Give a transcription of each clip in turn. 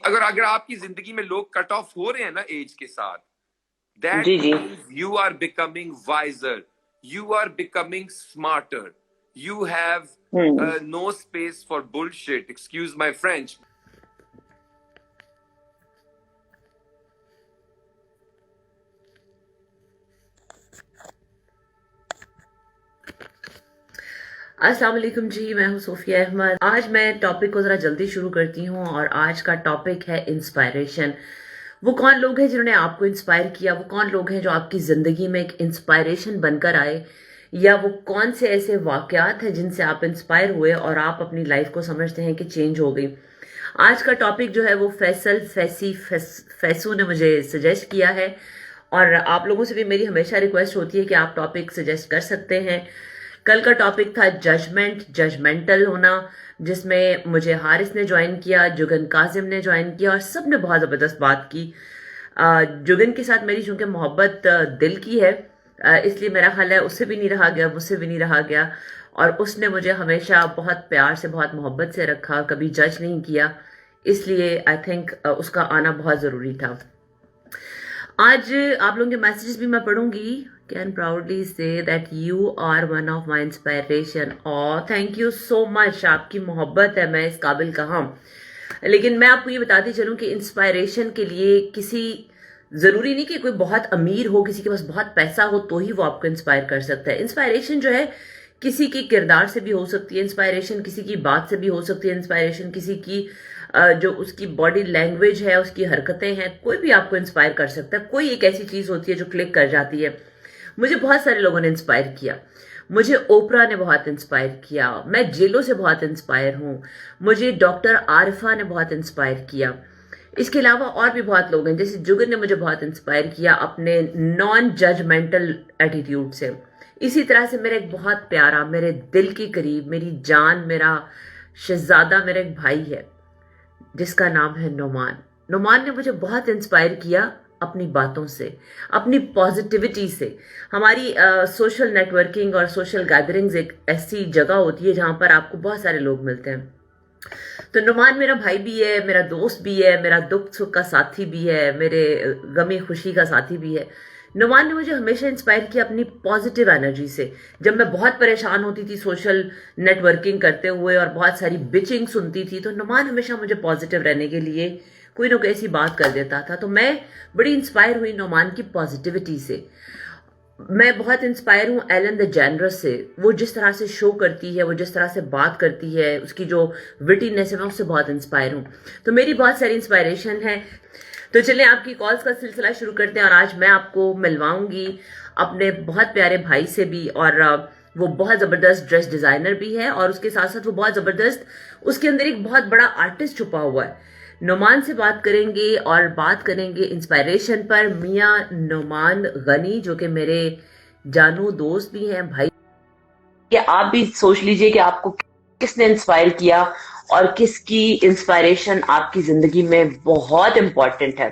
अगर अगर आपकी जिंदगी में लोग कट ऑफ हो रहे हैं ना एज के साथ, दैट जी जी। Means you are becoming wiser, you are becoming smarter, you have hmm. No space for bullshit, excuse my French. अस्सलाम वालेकुम जी, मैं हूं सोफिया अहमद। आज मैं टॉपिक को ज़रा जल्दी शुरू करती हूं और आज का टॉपिक है इंस्पायरेशन। वो कौन लोग हैं जिन्होंने आपको इंस्पायर किया? वो कौन लोग हैं जो आपकी ज़िंदगी में एक इंस्पायरेशन बनकर आए? या वो कौन से ऐसे वाक़यात हैं जिनसे आप इंस्पायर हुए और आप अपनी लाइफ को समझते हैं कि चेंज हो गई? आज का टॉपिक जो है वो फैसू ने मुझे सजेस्ट किया है, और आप लोगों से भी मेरी हमेशा रिक्वेस्ट होती है कि आप टॉपिक सजेस्ट कर सकते हैं। कल का टॉपिक था जजमेंटल होना, जिसमें मुझे हारिस ने ज्वाइन किया, जुगन काजिम ने ज्वाइन किया, और सब ने बहुत ज़बरदस्त बात की। जुगन के साथ मेरी चूंकि मोहब्बत दिल की है, इसलिए मेरा ख्याल है उससे भी नहीं रहा गया, मुझसे भी नहीं रहा गया, और उसने मुझे हमेशा बहुत प्यार से, बहुत मोहब्बत से रखा, कभी जज नहीं किया। इसलिए आई थिंक उसका आना बहुत ज़रूरी था। आज आप लोगों के मैसेजेस भी मैं पढ़ूंगी। Can proudly say that you are one of my inspiration. और थैंक यू सो मच, आपकी मोहब्बत है, मैं इस काबिल कहाँ। लेकिन मैं आपको ये बताती चलूं कि इंस्पायरेशन के लिए किसी जरूरी नहीं कि कोई बहुत अमीर हो, किसी के पास बहुत पैसा हो तो ही वो आपको इंस्पायर कर सकता है। इंस्पायरेशन जो है किसी के किरदार से भी हो सकती है, इंस्पायरेशन किसी की बात से भी हो सकती है, इंस्पायरेशन किसी की जो उसकी बॉडी लैंग्वेज है, उसकी हरकतें हैं, कोई भी आपको इंस्पायर कर सकता है। कोई एक ऐसी चीज होती है जो क्लिक कर जाती है। मुझे बहुत सारे लोगों ने इंस्पायर किया। मुझे ओपरा ने बहुत इंस्पायर किया, मैं जेलो से बहुत इंस्पायर हूं, मुझे डॉक्टर आरिफा ने बहुत इंस्पायर किया। इसके अलावा और भी बहुत लोग हैं, जैसे जुगन ने मुझे बहुत इंस्पायर किया अपने नॉन जजमेंटल एटीट्यूड से। इसी तरह से मेरा एक बहुत प्यारा, मेरे दिल के करीब, मेरी जान, मेरा शहजादा, मेरा एक भाई है जिसका नाम है नुमान। नुमान ने मुझे बहुत इंस्पायर किया अपनी बातों से, अपनी पॉजिटिविटी से। हमारी सोशल नेटवर्किंग और सोशल गैदरिंग्स एक ऐसी जगह होती है जहां पर आपको बहुत सारे लोग मिलते हैं। तो नुमान मेरा भाई भी है, मेरा दोस्त भी है, मेरा दुख सुख का साथी भी है, मेरे गमी खुशी का साथी भी है। नुमान ने मुझे हमेशा इंस्पायर किया अपनी पॉजिटिव एनर्जी से। जब मैं बहुत परेशान होती थी सोशल नेटवर्किंग करते हुए और बहुत सारी बिचिंग सुनती थी, तो नुमान हमेशा मुझे पॉजिटिव रहने के लिए कोई ना कोई ऐसी बात कर देता था। तो मैं बड़ी इंस्पायर हुई नुमान की पॉजिटिविटी से। मैं बहुत इंस्पायर हूँ एलन द जेनरस से। वो जिस तरह से शो करती है, वो जिस तरह से बात करती है, उसकी जो विटीनेस है, मैं उससे बहुत इंस्पायर हूँ। तो मेरी बहुत सारी इंस्पायरेशन है। तो चलिए आपकी कॉल्स का सिलसिला शुरू करते हैं, और आज मैं आपको मिलवाऊंगी अपने बहुत प्यारे भाई से भी। और वो बहुत ज़बरदस्त ड्रेस डिज़ाइनर भी है, और उसके साथ साथ वो बहुत ज़बरदस्त, उसके अंदर एक बहुत बड़ा आर्टिस्ट छुपा हुआ है। नुमान से बात करेंगे और बात करेंगे इंस्पायरेशन पर। मियाँ नुमान गनी, जो कि मेरे जानू दोस्त भी हैं, भाई। कि आप भी सोच लीजिए कि आपको किसने इंस्पायर किया और किसकी इंस्पायरेशन आपकी जिंदगी में बहुत इंपॉर्टेंट है।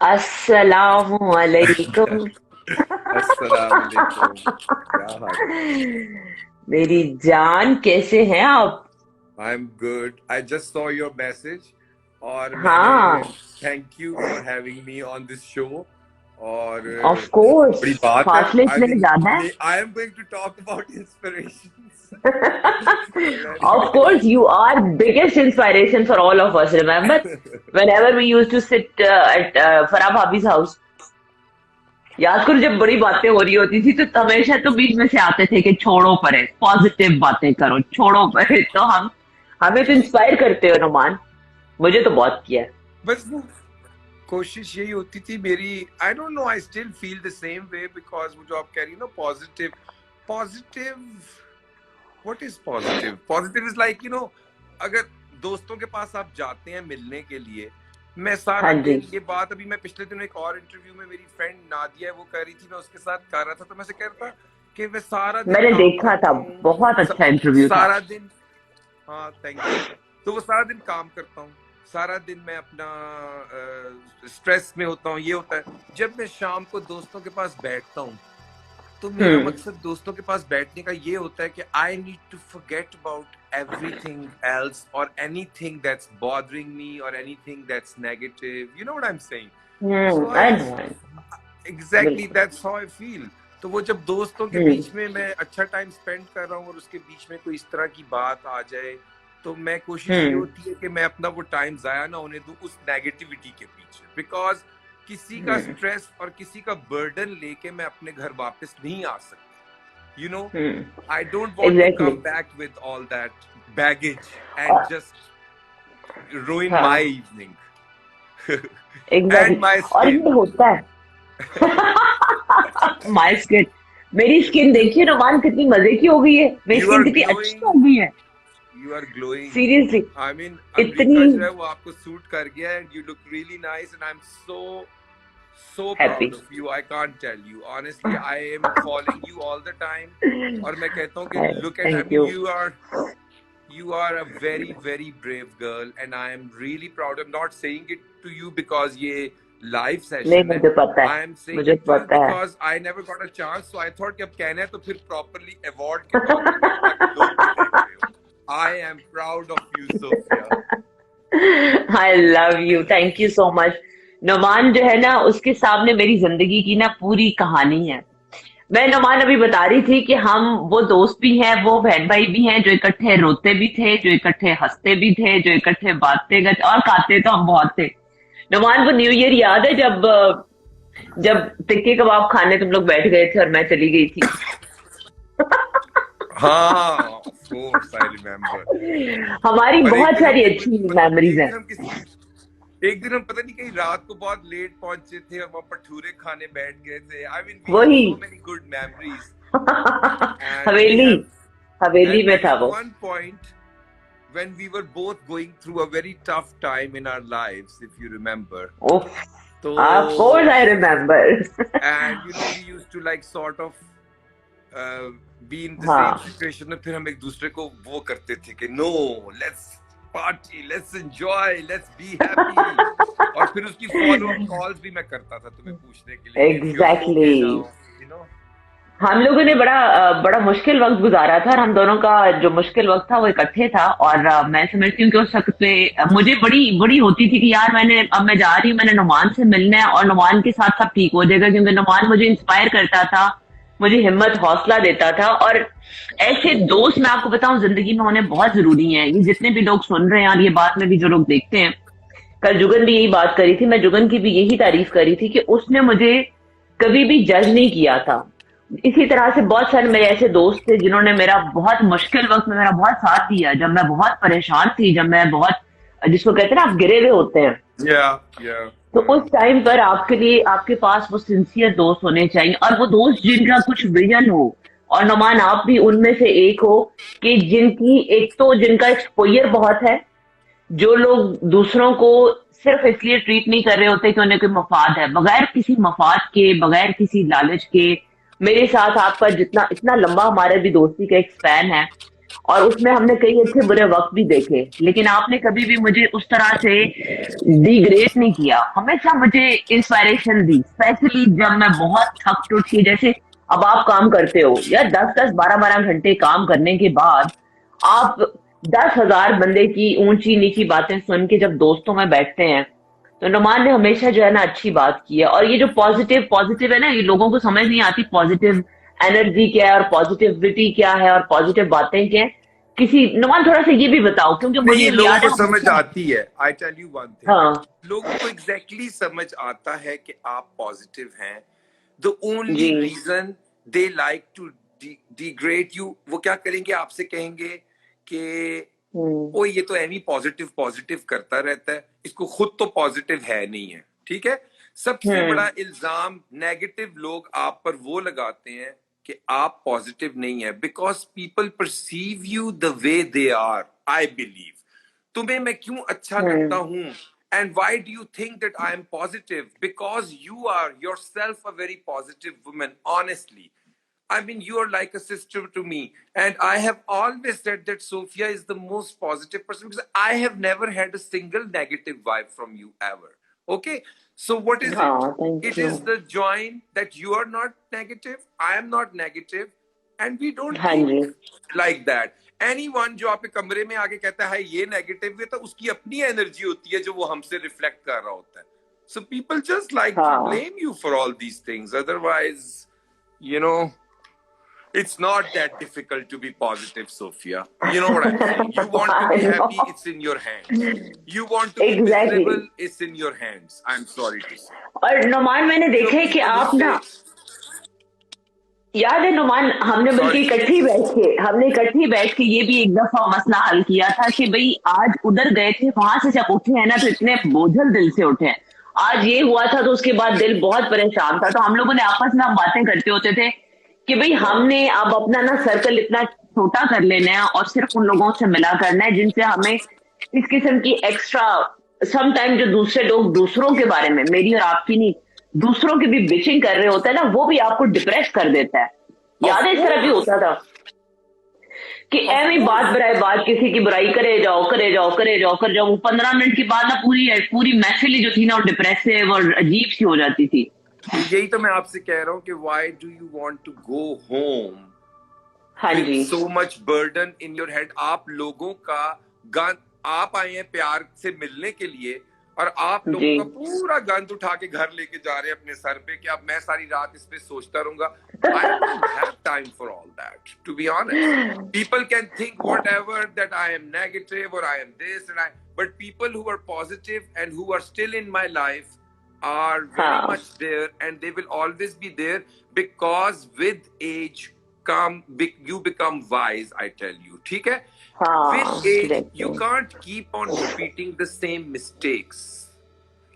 अस्सलाम वालेकुम। अस्सलाम वालेकुम, क्या हाल है? मेरी जान, कैसे हैं आप? I am good, I just saw your message और मैंने हाँ, thank you for having me on this show. और ऑफ कोर्स, बड़ी बात है। फासले आई इतने थिंक ज्यादा है। I am going to talk about inspirations. Of course, you are biggest inspiration for all of us. Remember, whenever we used to sit at Farah Bhabhi's house, याद करो जब बड़ी बातें हो रही होती थी तो हमेशा तो बीच में से आते थे कि छोड़ो परे, पॉजिटिव बातें करो, छोड़ो परे। तो हम हमें तो इंस्पायर करते हो नुमान, मुझे तो बहुत किया है। बस वो कोशिश यही होती थी मेरी। I don't know, I still feel the same way, because वो जो आप कह रही हो ना, positive positive, what is positive? Positive is like, अगर दोस्तों के पास आप जाते हैं मिलने के लिए, मैं सारा हाँ जी, दिन, ये बात अभी मैं पिछले दिन एक और इंटरव्यू में मेरी फ्रेंड नादिया है वो कर रही थी, मैं उसके साथ कर रहा था, तो मैं से कह रहा था कि मैं सारा दिन मैंने काम देखा करता था, हूँ, बहुत अच्छा इंटरव्यू था। सारा दिन। हाँ, थैंक यू। तो वो सारा दिन काम करता हूँ, सारा दिन मैं अपना स्ट्रेस में होता हूँ, ये होता है। जब मैं शाम को दोस्तों के पास बैठता हूँ तो मेरा मकसद दोस्तों के पास बैठने का ये होता है कि I need to forget about everything else और एनीथिंग दैट्स बॉदरिंग मी और anything that's negative, you know what I am saying. So I I know. Exactly बिल्कुल। That's how I feel. तो वो जब दोस्तों के हम्म बीच में मैं अच्छा टाइम स्पेंड कर रहा हूँ और उसके बीच में कोई इस तरह की बात आ जाए, तो मैं कोशिश ये होती है कि मैं अपना वो टाइम जाया ना होने दूं उस नेगेटिविटी के पीछे, बिकॉज किसी का हम्म स्ट्रेस और किसी का बर्डन लेके मैं अपने घर वापस नहीं आ सकता, you know. I don't want to exactly. Come back with all that baggage and just ruin हाँ my evening exactly and my और skin. ये होता है। माय स्किन, मेरी स्किन देखिए रोमान कितनी मजे की हो गई है, मेरी You स्किन are कितनी अच्छी हो glowing. गई है। You are glowing. Seriously I mean, इतनी अमरीका जो है वो आपको सूट कर गया है and you look really nice and I'm so happy. proud of you. I can't tell you. Honestly, I am following you all the time. और मैं कहता हूँ कि look at, I thank mean, you. you are a very brave girl and I am really proud. I'm not saying it to you because ये live नहीं session है. मुझे पता I है, am saying मुझे it to you पता है। because I never got a chance. So I thought कि अब कहना है तो फिर properly award के तौर पे कहूँ ताकि लोग भी देख रहे हो. I am proud of you, Sophia. I love you, thank you so much. Numan जो है ना उसके सामने मेरी जिंदगी की ना पूरी कहानी है। मैं नुमान अभी बता रही थी कि हम वो दोस्त भी हैं, वो बहन भाई भी हैं जो इकट्ठे रोते भी थे, जो इकट्ठे हंसते भी थे, जो इकट्ठे बातें करते और खाते तो हम बहुत थे। नुमान वो न्यू ईयर याद है जब जब टिक्की कबाब खाने तुम लोग बैठ गए थे और मैं चली गई थी। हाँ, of course I remember. हमारी और बहुत सारी अच्छी मेमोरीज हैं। एक दिन हम पता नहीं कहीं रात को बहुत लेट पहुंचे थे और वहाँ भटूरे खाने बैठ गए थे. I mean, we have वही so many good memories. And we Haveli, have, Haveli and में there था was वो। one point when we were both going through a very tough time in our lives, if you remember. Oh So, of course I remember. and you know, we used to like sort of be in the same हाँ situation में फिर हम एक दूसरे को वो करते थे कि no, let's party, let's enjoy, let's be happy. और फिर उसकी follow up calls भी मैं करता था तुम्हें पूछने के लिए कि if you're okay exactly. now, you know. हम लोगों ने बड़ा मुश्किल वक्त गुजारा था और हम दोनों का जो मुश्किल वक्त था वो इकट्ठे था। और मैं समझती हूँ कि उस वक्त पे मुझे बड़ी बड़ी होती थी कि यार अब मैं जा रही हूँ, मैंने नुमान से मिलना है और नुमान के साथ सब ठीक हो जाएगा, क्योंकि नुमान मुझे इंस्पायर करता था, मुझे हिम्मत हौसला देता था। और ऐसे दोस्त मैं आपको बताऊं जिंदगी में होने बहुत जरूरी हैं। ये जितने भी लोग सुन रहे हैं और ये बात में भी जो लोग देखते हैं, कल जुगन भी यही बात करी थी, मैं जुगन की भी यही तारीफ करी थी कि उसने मुझे कभी भी जज नहीं किया था। इसी तरह से बहुत सारे मेरे ऐसे दोस्त थे जिन्होंने मेरा बहुत मुश्किल वक्त में मेरा बहुत साथ दिया, जब मैं बहुत परेशान थी, जब मैं बहुत, जिसको कहते हैं ना आप गिरे हुए होते हैं, Yeah. तो उस टाइम पर आपके लिए आपके पास वो सिंसियर दोस्त होने चाहिए और वो दोस्त जिनका कुछ विजन हो। और नुमान आप भी उनमें से एक हो कि जिनकी एक तो जिनका एक्सपोजर बहुत है, जो लोग दूसरों को सिर्फ इसलिए ट्रीट नहीं कर रहे होते कि उन्हें कोई मफाद है, बगैर किसी मफाद के, बगैर किसी लालच के। मेरे साथ आपका जितना इतना लंबा हमारे भी दोस्ती का एक स्पैन है और उसमें हमने कई अच्छे बुरे वक्त भी देखे, लेकिन आपने कभी भी मुझे उस तरह से डिग्रेड नहीं किया, हमेशा मुझे इंस्पायरेशन दी, स्पेशली जब मैं बहुत थक टूट के, जैसे अब आप काम करते हो यार 10-10 12-12 घंटे काम करने के बाद आप 10,000 बंदे की ऊंची नीची बातें सुन के जब दोस्तों में बैठते हैं, तो नुमान ने हमेशा जो है ना अच्छी बात की है। और ये जो पॉजिटिव पॉजिटिव है ना, ये लोगों को समझ नहीं आती पॉजिटिव एनर्जी क्या है और पॉजिटिविटी क्या है और पॉजिटिव बातें क्या है। किसी नुमान थोड़ा सा ये भी बताओ, क्योंकि नहीं, मुझे ये लोगों याद है को समझ आती है. I tell you one thing. हाँ लोगों को एग्जैक्टली समझ आता है कि आप पॉजिटिव हैं. द ओनली जी reason they like to degrade you, वो क्या करेंगे, आपसे कहेंगे कि ओ ये तो एमी पॉजिटिव पॉजिटिव करता रहता है, इसको खुद तो पॉजिटिव है नहीं है. ठीक है. सबसे बड़ा इल्जाम नेगेटिव लोग आप पर वो लगाते हैं कि आप पॉजिटिव नहीं है, because people perceive you the way they are. I believe तुम्हें मैं क्यों अच्छा लगता हूं, and why do you think that I am positive? Because you are yourself a very positive woman, honestly. I mean, you are like a sister to me. And I have always said that Sophia is the most positive person because I have never had a single negative vibe from you ever. Okay? So what is हाँ, it? thank It you. is the join that you are not negative, I am not negative, and we don't हाँ जी, think like that. Anyone जो आपके कमरे में आके कहता है ये नेगेटिव है, तो उसकी अपनी एनर्जी होती है जो वो हमसे रिफ्लेक्ट कर रहा होता है. So people just like to हाँ. blame you for all these things. Otherwise, you know, it's not that difficult to be positive, Sophia. You know what I'm saying? You want to be I know. happy, it's in your hands. You want to be Exactly. miserable, it's in your hands. I'm sorry to say. और नुमान मैंने So देखा है कि people who आप ना, say, याद है नुमान, हमने बल्कि Sorry. इकट्ठी बैठ के ये भी एक दफा मसला हल किया था कि भाई आज उधर गए थे, वहां से जब उठे हैं ना तो इतने बोझल दिल से उठे हैं. आज ये हुआ था तो उसके बाद दिल बहुत परेशान था, तो हम लोगों ने आपस में हम बातें करते होते थे कि भाई हमने अब अपना ना सर्कल इतना छोटा कर लेना है और सिर्फ उन लोगों से मिला करना है जिनसे हमें इस किस्म की एक्स्ट्रा, समटाइम जो दूसरे लोग दूसरों के बारे में, मेरी और आपकी नहीं, दूसरों की भी बिचिंग कर रहे होते हैं ना, वो भी आपको डिप्रेस कर देता है. याद है इस तरह भी होता था कि ऐवी बात बराए बात किसी की बुराई करे जाओ वो 15 मिनट के बाद ना पूरी महफिल जो थी ना वो डिप्रेसिव और अजीब सी हो जाती थी. यही तो मैं आपसे कह रहा हूँ कि why do you want to go home हाँ with ji, so much burden in your head? आप लोगों का गन, आप आए हैं प्यार से मिलने के लिए और आप लोगों जी. का पूरा गंद उठा के घर लेके जा रहे हैं अपने सर पे कि अब मैं सारी रात इस पे सोचता रहूंगा. I don't have time for all that, to be honest. People can think whatever that I am negative or I am this but people who are positive and who are still in my life are very हाँ. much there, and they will always be there because with age you become wise. I tell you, ठीक है? हाँ, With age, you exactly. can't keep on repeating the same mistakes.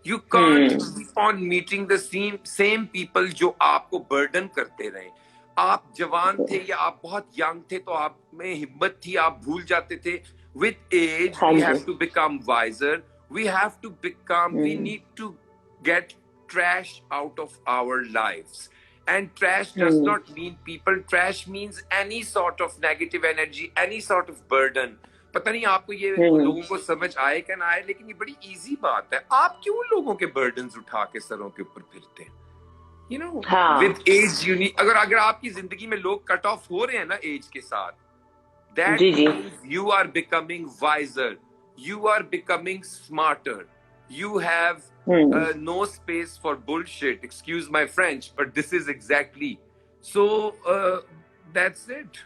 You can't keep on meeting the same people जो आपको burden करते रहे. आप जवान थे या आप बहुत young थे तो आप में हिम्मत थी, आप भूल जाते थे. With age, हाँ we ji. have to become wiser. We have to become. We need to get trash out of our lives. And trash does not mean people. Trash means any sort of negative energy, any sort of burden. पता नहीं आपको ये लोगों को समझ आए क्या ना आए, लेकिन ये बड़ी इजी बात है. आप क्यों लोगों के बर्डन्स उठा के सरों के ऊपर फिरते हैं? You know, हाँ. with age you need, अगर आपकी जिंदगी में लोग कट ऑफ हो रहे हैं ना एज के साथ, that ji, ji. means you are becoming wiser, you are becoming smarter, you have no space for bullshit, excuse my French, but this is exactly so. That's it.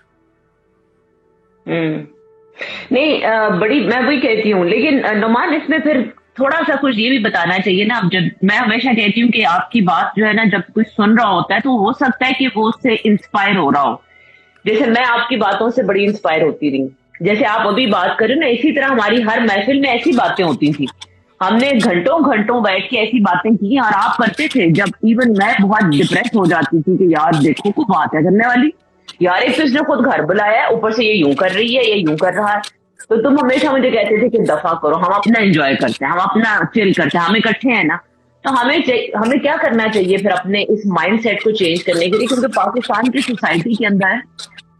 नहीं, बड़ी मैं वही कहती हूँ, लेकिन नुमान इसमें फिर थोड़ा सा कुछ ये भी बताना चाहिए ना. अब जब मैं हमेशा कहती हूँ कि आपकी बात जो है ना, जब कोई सुन रहा होता है तो हो सकता है कि वो उससे इंस्पायर हो रहा हो. जैसे मैं आपकी बातों से बड़ी इंस्पायर होती रही, जैसे आप अभी बात कर रहे हो ना, इसी तरह हमारी हर महफिल में ऐसी बातें होती थी. हमने घंटों घंटों बैठ के ऐसी बातें की और आप करते थे. जब इवन मैं बहुत डिप्रेस हो जाती थी कि यार देखो को बात है करने वाली, यार एक तो इसने खुद घर बुलाया है, ऊपर से ये यूं कर रही है, ये यूं कर रहा है, तो तुम हमेशा मुझे कहते थे कि दफा करो, हम अपना एंजॉय करते हैं, हम अपना चिल करते हैं, हम इकट्ठे हैं ना. तो हमें क्या करना चाहिए फिर अपने इस माइंडसेट को चेंज करने के लिए, क्योंकि पाकिस्तान की सोसाइटी के अंदर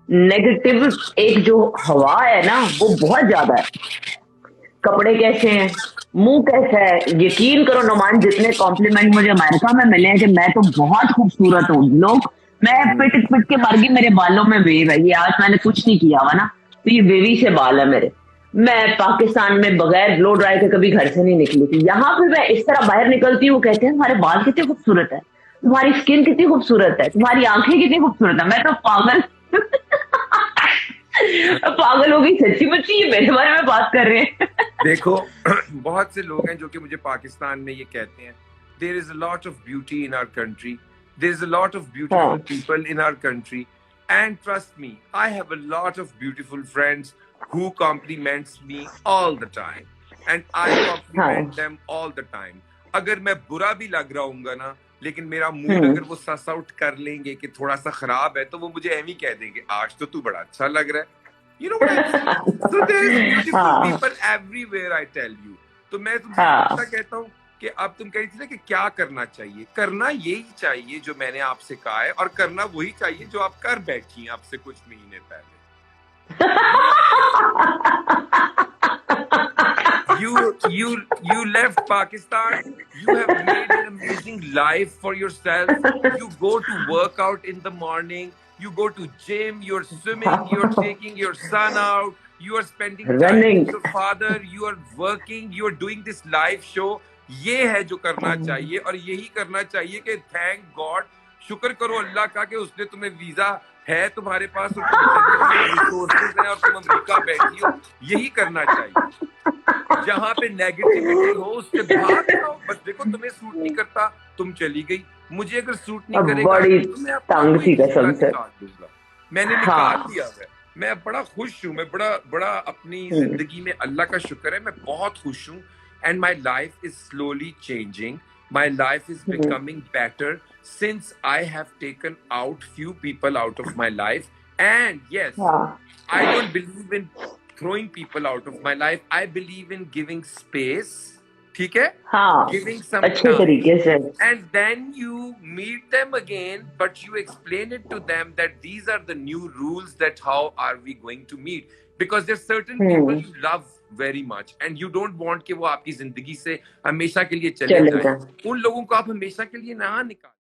नेगेटिव एक जो हवा है ना वो बहुत ज्यादा है. कपड़े कैसे हैं, मुंह कैसा है, यकीन करो नुमान, जितने कॉम्प्लीमेंट मुझे अमेरिका में मिले हैं कि मैं तो बहुत खूबसूरत हूँ, लोग, मैं पिट पिट के मर गई, मेरे बालों में वेव है, ये आज मैंने कुछ नहीं किया हुआ ना, तो ये वेवी से बाल है मेरे. मैं पाकिस्तान में बगैर ब्लो ड्राई के कभी घर से नहीं निकली थी. यहाँ पे मैं इस तरह बाहर निकलती हूँ, कहते हैं तुम्हारे बाल कितने खूबसूरत है, तुम्हारी स्किन कितनी खूबसूरत है, तुम्हारी आंखें कितनी खूबसूरत है. मैं तो पागल पागल हो गई सच्ची मुच्ची, ये मेरे बारे में बात कर रहे हैं. देखो बहुत से लोग हैं जो कि मुझे पाकिस्तान में ये कहते हैं, there is a lot of beauty in our country, there is a lot of beautiful people in our country, and trust me, I have a lot of beautiful friends who compliments me all the time, and I compliment them all the time. अगर मैं बुरा भी लग रहा हूँगा ना, लेकिन मेरा mood अगर वो सस आउट कर लेंगे कि थोड़ा सा खराब है, तो वो मुझे एम ही कह देंगे आज तो तू बड़ा अच्छा लग रहा है. You know what I'm saying? So there is beautiful people everywhere, I tell you. तो मैं तुमसे ऐसा कहता हूँ कि अब तुम कह रही थी ना कि क्या करना चाहिए, करना यही चाहिए जो मैंने आपसे कहा है, और करना वही चाहिए जो आप कर बैठी हैं अब से कुछ महीने पहले. you left Pakistan. You have made an amazing life for yourself. You go to work out in the morning. You go to gym. You're swimming. You're taking your son out. You are spending time Running. with your father. You are working. You are doing this live show. ये है जो करना चाहिए और यही करना चाहिए कि थैंक गॉड, शुक्र करो अल्लाह का कि उसने तुम्हें वीजा है तुम्हारे पास और तुम्हें रिसोर्सेज हैं और तुम अमेरिका बैठी हो. यही करना चाहिए. जहां पे नेगेटिविटी हो उससे भाग जाओ. बस देखो तुम्हें सूट नहीं करता, तुम चली गई. मुझे अगर सूट नहीं करेगा तो मैं अपना कोई दूसरा निकाल दूंगा. मैंने निकाल दिया है. मैं बड़ा खुश हूँ. मैं बड़ा अपनी जिंदगी में अल्लाह का शुक्र है, मैं बहुत खुश हूँ. And my life is slowly changing. My life is becoming better since I have taken out few people out of my life. And yes, I don't believe in throwing people out of my life. I believe in giving space. ठीक है? Giving some अच्छे time. तरीके से. And then you meet them again, but you explain it to them that these are the new rules, that how are we going to meet. Because there's certain people you love very much and you don't want कि वो आपकी जिंदगी से हमेशा के लिए चले जाएं. उन लोगों को आप हमेशा के लिए ना निकालें.